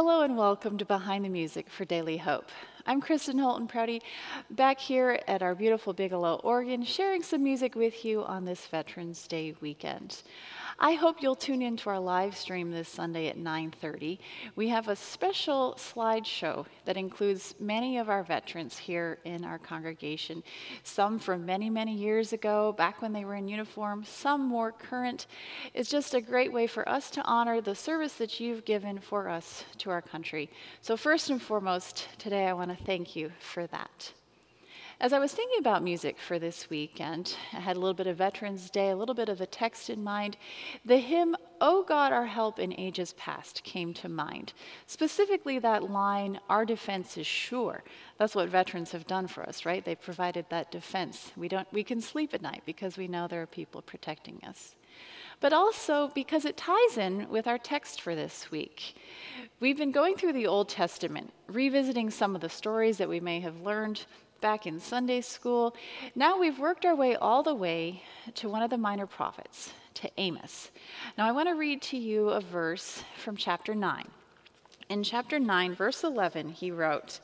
Hello and welcome to Behind the Music for Daily Hope. I'm Kristin, Holton, Prouty, back here at our beautiful Bigelow, Oregon, sharing some music with you on this Veterans Day weekend. I hope you'll tune in to our live stream this Sunday at 9:30. We have a special slideshow that includes many of our veterans here in our congregation, some from many, many years ago, back when they were in uniform, some more current. It's just a great way for us to honor the service that you've given for us to our country. So first and foremost, today I want to thank you for that. As I was thinking about music for this weekend, I had a little bit of Veterans Day, a little bit of the text in mind. The hymn, "O God, Our Help in Ages Past," came to mind. Specifically that line, "Our defense is sure." That's what veterans have done for us, right? They've provided that defense. We can sleep at night because we know there are people protecting us. But also because it ties in with our text for this week. We've been going through the Old Testament, revisiting some of the stories that we may have learned back in Sunday school. Now we've worked our way all the way to one of the minor prophets, to Amos. Now I want to read to you a verse from chapter 9. In chapter 9, verse 11, he wrote,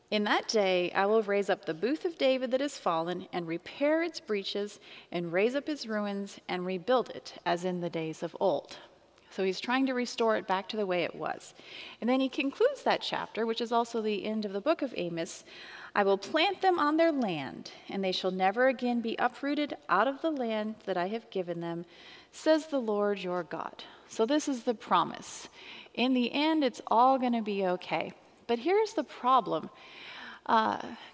"In that day I will raise up the booth of David that is fallen, and repair its breaches, and raise up its ruins, and rebuild it, as in the days of old." So he's trying to restore it back to the way it was. And then he concludes that chapter, which is also the end of the book of Amos, "I will plant them on their land, and they shall never again be uprooted out of the land that I have given them, says the Lord your God." So this is the promise. In the end, it's all going to be okay. But here's the problem.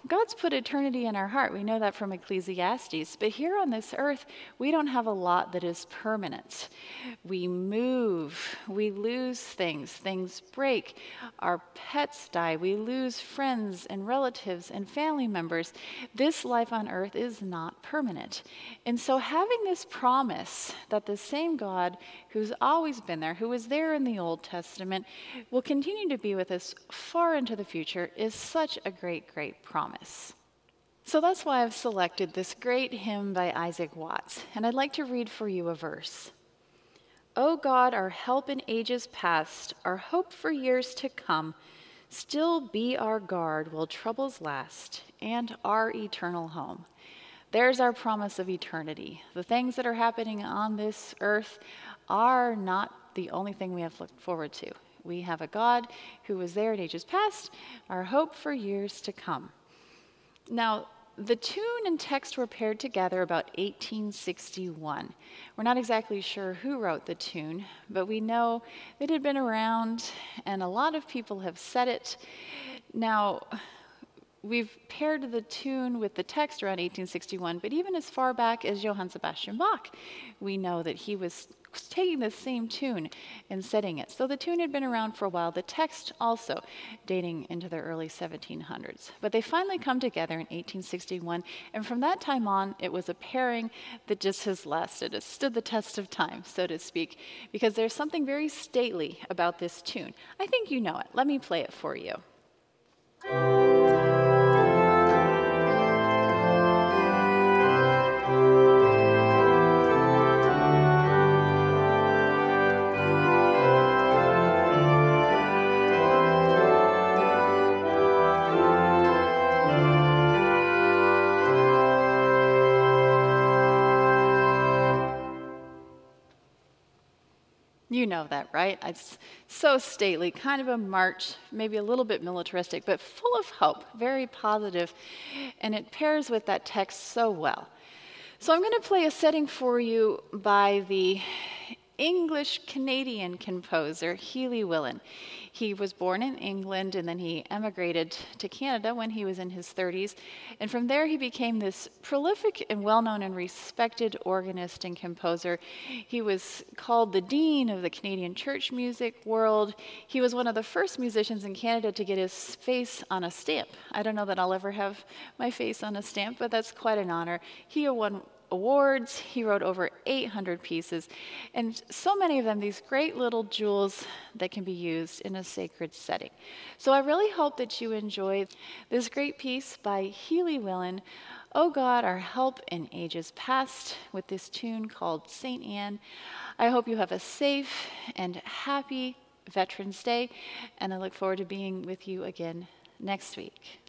God's put eternity in our heart. We know that from Ecclesiastes. But here on this earth, we don't have a lot that is permanent. We move. We lose things. Things break. Our pets die. We lose friends and relatives and family members. This life on earth is not permanent. And so having this promise that the same God who's always been there, who was there in the Old Testament, will continue to be with us far into the future is such a great promise. So that's why I've selected this great hymn by Isaac Watts, and I'd like to read for you a verse. "O God, our help in ages past, our hope for years to come, still be our guard while troubles last, and our eternal home." There's our promise of eternity. The things that are happening on this earth are not the only thing we have to look forward to. We have a God who was there in ages past, our hope for years to come. Now, the tune and text were paired together about 1861. We're not exactly sure who wrote the tune, but we know it had been around and a lot of people have said it. Now, we've paired the tune with the text around 1861, but even as far back as Johann Sebastian Bach, we know that he was taking the same tune and setting it. So the tune had been around for a while, the text also dating into the early 1700s. But they finally come together in 1861, and from that time on, it was a pairing that just has lasted. It stood the test of time, so to speak, because there's something very stately about this tune. I think you know it. Let me play it for you. You know that, right? It's so stately, kind of a march, maybe a little bit militaristic, but full of hope, very positive, and it pairs with that text so well. So I'm going to play a setting for you by the English-Canadian composer, Healey Willan. He was born in England and then he emigrated to Canada when he was in his 30s. And from there he became this prolific and well-known and respected organist and composer. He was called the Dean of the Canadian church music world. He was one of the first musicians in Canada to get his face on a stamp. I don't know that I'll ever have my face on a stamp, but that's quite an honor. He won awards. He wrote over 800 pieces, and so many of them, these great little jewels that can be used in a sacred setting. So I really hope that you enjoy this great piece by Healey Willan, "O God, Our Help in Ages Past," with this tune called St. Anne. I hope you have a safe and happy Veterans Day, and I look forward to being with you again next week.